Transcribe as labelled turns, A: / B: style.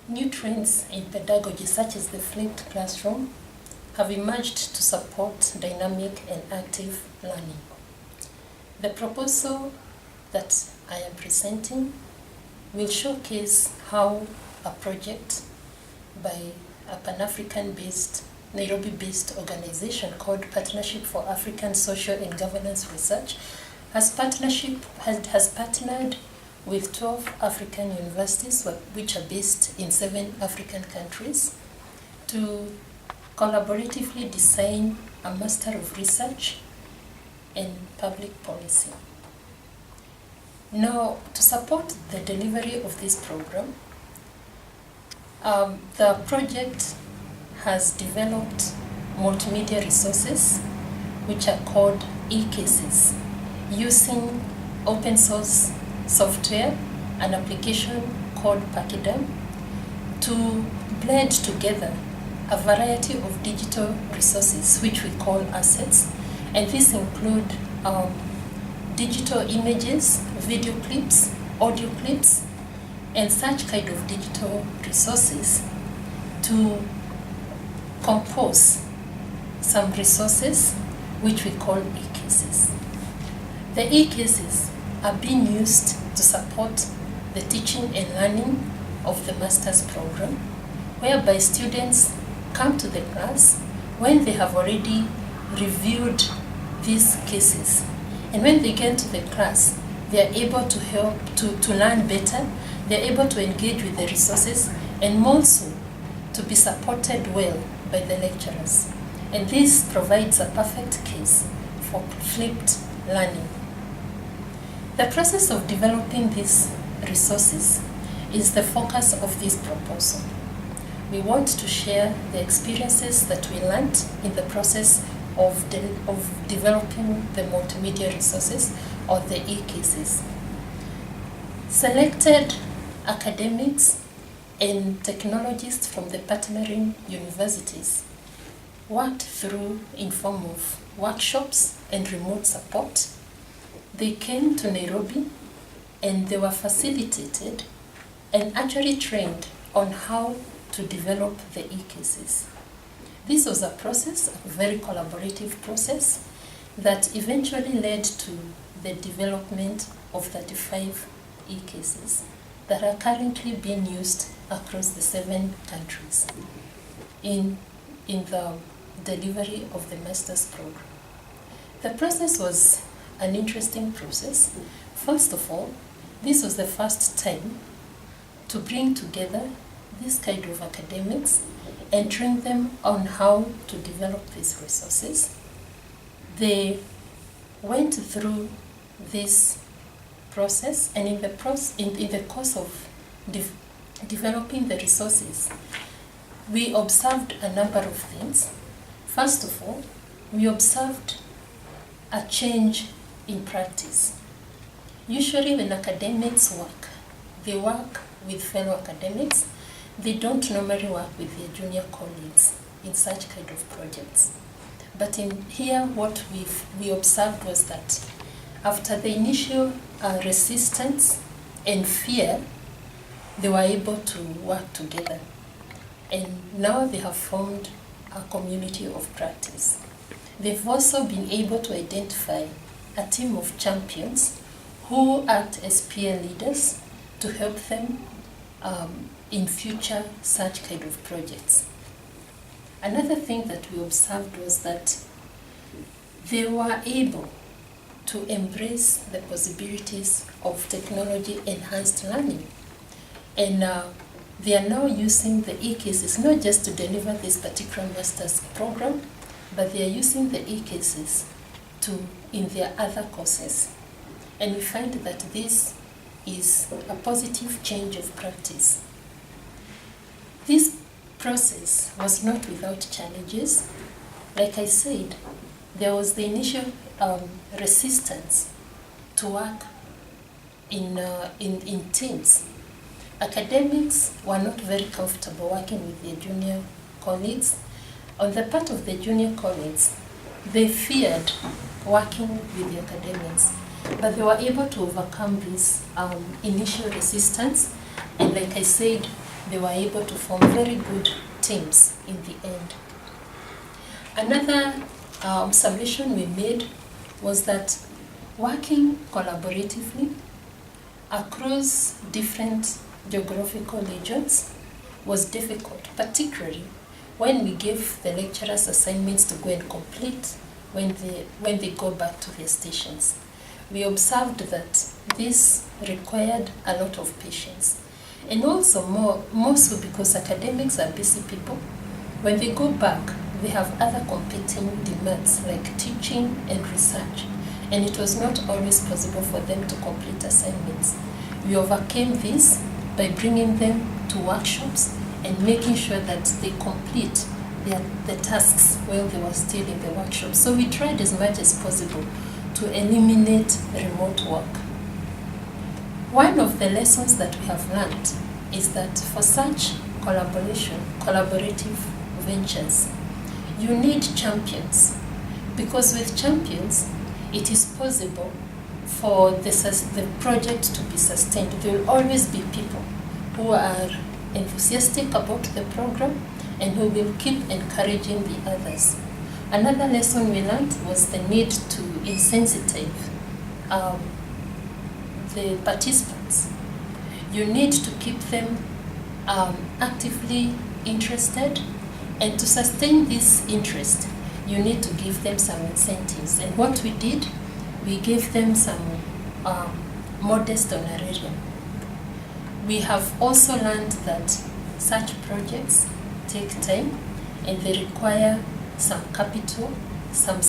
A: New trends in pedagogy, such as the flipped classroom, have emerged to support dynamic and active learning. The proposal that I am presenting will showcase how a project by a Pan-African-based, Nairobi-based organization called Partnership for African Social and Governance Research has partnered with 12 African universities, which are based in 7 African countries, to collaboratively design a Master of Research in Public Policy. Now, to support the delivery of this program, the project has developed multimedia resources which are called e-cases, using open source software, an application called Pachyderm, to blend together a variety of digital resources which we call assets, and these include digital images, video clips, audio clips, and such kind of digital resources to compose some resources which we call e-cases. The e-cases are being used to support the teaching and learning of the master's program, whereby students come to the class when they have already reviewed these cases. And when they get to the class, they are able to help to learn better, they are able to engage with the resources, and also to be supported well by the lecturers. And this provides a perfect case for flipped learning. The process of developing these resources is the focus of this proposal. We want to share the experiences that we learned in the process of developing the multimedia resources or the e-cases. Selected academics and technologists from the partnering universities worked through in form of workshops and remote support. They came to Nairobi and they were facilitated and actually trained on how to develop the e-cases. This was a process, a very collaborative process, that eventually led to the development of 35 e-cases that are currently being used across the 7 countries in the delivery of the master's program. The process was an interesting process. First of all, this was the first time to bring together this kind of academics and train them on how to develop these resources. They went through this process, and in the course of developing the resources, we observed a number of things. First of all, we observed a change in practice. Usually when academics work, they work with fellow academics. They don't normally work with their junior colleagues in such kind of projects. But in here, what we observed was that after the initial resistance and fear, they were able to work together. And now they have formed a community of practice. They've also been able to identify a team of champions who act as peer leaders to help them in future such kind of projects. Another thing that we observed was that they were able to embrace the possibilities of technology-enhanced learning. And they are now using the e-cases not just to deliver this particular master's program, but they are using the e-cases in their other courses. And we find that this is a positive change of practice. This process was not without challenges. Like I said, there was the initial resistance to work in teams. Academics were not very comfortable working with their junior colleagues. On the part of the junior colleagues, they feared working with the academics, but they were able to overcome this initial resistance. And like I said, they were able to form very good teams in the end. Another submission we made was that working collaboratively across different geographical regions was difficult, particularly when we gave the lecturers assignments to go and complete when they go back to their stations. We observed that this required a lot of patience. And also more so because academics are busy people. When they go back, they have other competing demands like teaching and research. And it was not always possible for them to complete assignments. We overcame this by bringing them to workshops and making sure that they complete the tasks while they were still in the workshop. So we tried as much as possible to eliminate remote work. One of the lessons that we have learned is that for such collaborative ventures, you need champions, because with champions, it is possible for the project to be sustained. There will always be people who are enthusiastic about the program and who will keep encouraging the others. Another lesson we learned was the need to insensitize the participants. You need to keep them actively interested, and to sustain this interest, you need to give them some incentives. And what we did, we gave them some modest honorarium. We have also learned that such projects take time and they require some capital, some